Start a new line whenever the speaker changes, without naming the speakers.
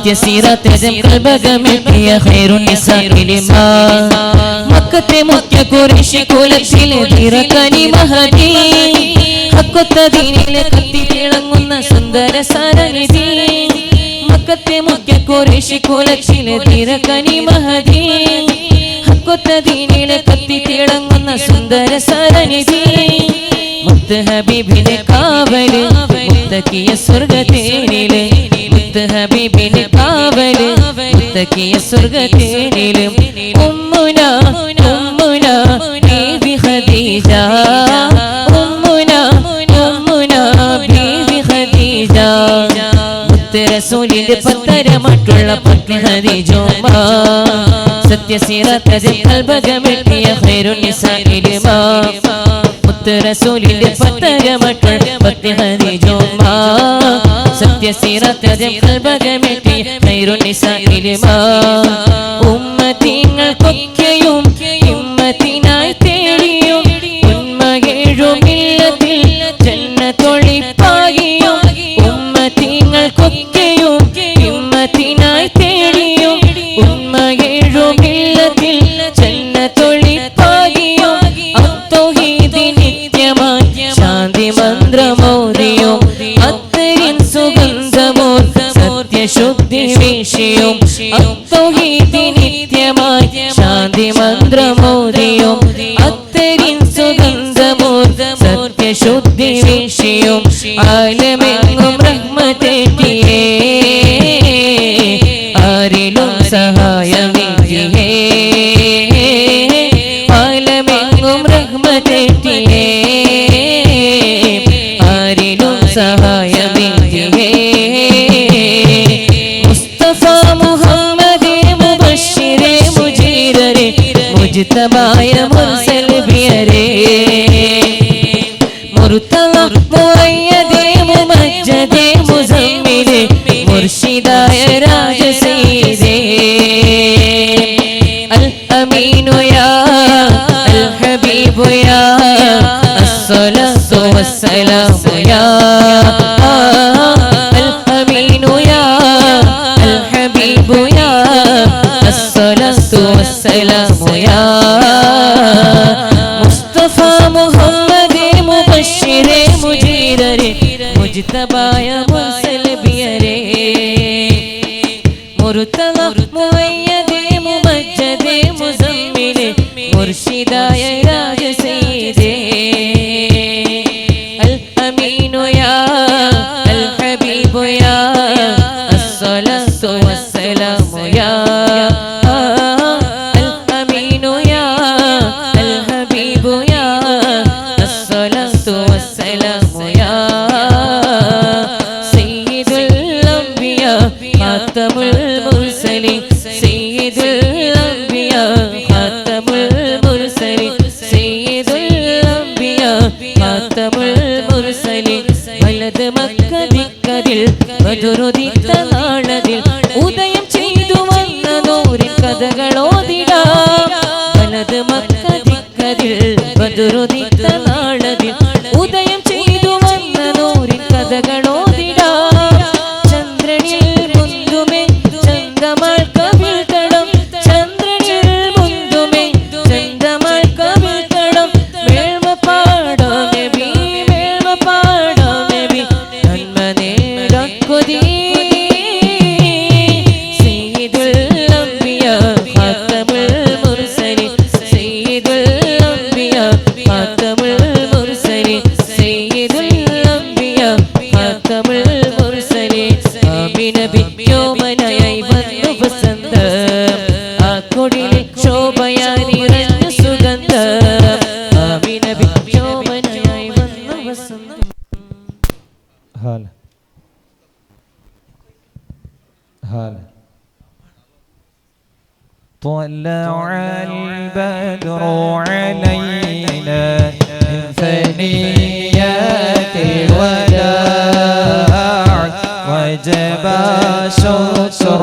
സത്യസീറത്തജം കൽബകമെത്തിയ ഖൈറുൻ നിസാഇലിമാ മക്കത്തെ മുഖ്യ ഖുറൈശി കുലത്തിലെ തിരക്കനി മഹദി ഹക്കൊത്ത ദീനിലെ കത്തി തിളങ്ങുന്ന സുന്ദര സാരനിധി മക്കത്തെ മുഖ്യ ഖുറൈശി കുലത്തിലെ തിരക്കനി മഹദി ഹക്കൊത്ത ദീനിലെ കത്തി തിളങ്ങുന്ന സുന്ദര സാരനിധി മുത്ത് ഹബീബിനെ കാവല് മുത്തക്കിയ സ്വർഗത്തേനിലെ മുത്ത് ഹബീബിനെ കാവല് മുത്തക്കിയ സ്വർഗത്തേനിലെ ഉമ്മുന ഉമ്മുന ബീവി ഖദീജ ഉമ്മുന ഉമ്മുന ബീവി ഖദീജ മുത്ത് റസൂലിന്റെ പത്തരമട്ടുള്ള പത്നി ഖദീജുമ്മ സത്യസീറത്തജം കൽബകമെത്തിയ ഖൈറുൻ നിസാഇലിമാ മുത്ത് റസൂലിന്റെ പത്തരമട്ടുള്ള പത്നി ഖദീജുമ്മ സത്യസീറത്തജം കൽബകമെത്തിയ ഖൈറുൻ നിസാഇലിമാ ഉമ്മത്തിങ്ങൾക്കൊക്കെയും ഉമ്മത്തിനായി തേടിയും ഉന്മകേഴുമില്ലത്തിൽ ജന്നത്തൊളിപ്പാകിയും ഉമ്മത്തിങ്ങൾക്കൊക്കെയും ഉമ്മത്തിനായി തേടിയും ഉന്മകേഴുമില്ലത്തിൽ ജന്നത്തൊളിപ്പാകിയും അത്തൗഹീദ് നിത്യമായി ശാന്തി മന്ത്രമോദിയും അത്തരിൻ സുഗന്ധമോ സത്യശുദ്ധി വീശിയും അത്തൗഹീദ് നിത്യമായി ശാന്തി മന്ത്രമോദിയും അത്തരിൻ സുഗന്ധമോ സത്യശുദ്ധി വീശിയും ആലമെങ്ങും റഹ്മത്തേറ്റിയേ ആരിലും സഹായമേറ്റിയേ ആലമെങ്ങും റഹ്മത്തേറ്റിയേ ആരിലും സഹായമേറ്റിയേ മുസ്തഫ മുഹമ്മദേ മുബശ്ശിരേ മുജീരരേ മുജ്തബായ മുർസൽ ബിയരേ മുർതള മുഅയ്യദേ മുമജ്ജദേ മുസമ്മിലേ മുർശിദായ രാജസീദേ അൽ അമീനു യാ അൽ ഹബീബു യാ അസ്സലാത്തു വസ്സലാമു യാ അൽ അമീനു യാ അൽ ഹബീബു യാ അസ്സലാത്തു വസ്സലാമു യാ മുസ്തഫ മുഹമ്മദേ മുബശ്ശിരേ മുജീരരേ മുജ്തബായ മുർസൽ ബിയരേ മുർതള മുഅയ്യദേ മുമജ്ജദേ മുസമ്മിലേ മുർശിദായ രാജസീദേ അൽ അമീനു യാ അൽ ഹബീബു യാ അസ്സലാത്തു വസ്സലാമു യാ അൽ അമീനു യാ അൽ ഹബീബു യാ അസ്സലാത്തു വസ്സലാമു യാ സയ്യിദുൽ അംബിയാ ഖാതമുൽ മുർസലീൻ സയ്യിദുൽ അംബിയാ ഖാതമുൽ മുർസലീൻ സയ്യിദുൽ അംബിയാ ഖാതമുൽ മുർസലീൻ വലത് മക്ക ദിക്കതിൽ ബദറുദിത്ത നാളതിൽ ഉദയം ചെയ്തു വന്ന നൂറിൻ കഥകളോതിടാം വലത് മക്ക ദിക്കതിൽ ബദറുദിത്ത നാളതിൽ ഉദയം ചെയ്തു വന്ന നൂറിൻ കഥകളോതിടാം ചന്ദ്രനിൽ മുന്തുമേ ചന്ദ്രമാൾ കവിൾ തടം ചന്ദ്രനിൽ മുന്തുമേ ചന്ദ്രമാൾ കവിൾ തടം മേൽമ പാടാം നബി മേൽമ പാടാം നബി നന്മ നേടാൻ കൊതി സയ്യിദുൽ അംബിയാ ഖാതമുൽ മുർസലീൻ സയ്യിദുൽ അംബിയാ ഖാതമുൽ മുർസലീൻ സയ്യിദുൽ അംബിയാ ഖാതമുൽ മുർസലീൻ നബിയോമനയായി വന്നു വസന്തം ആ കൊടിയിൽ ശോഭയായി നിറഞ്ഞ സുഗന്ധം നബിയോമനയായി വന്നു വസന്തം
ഹാല ഹാല طلع البدر علينا من ثنيات الوداع وجب الشكر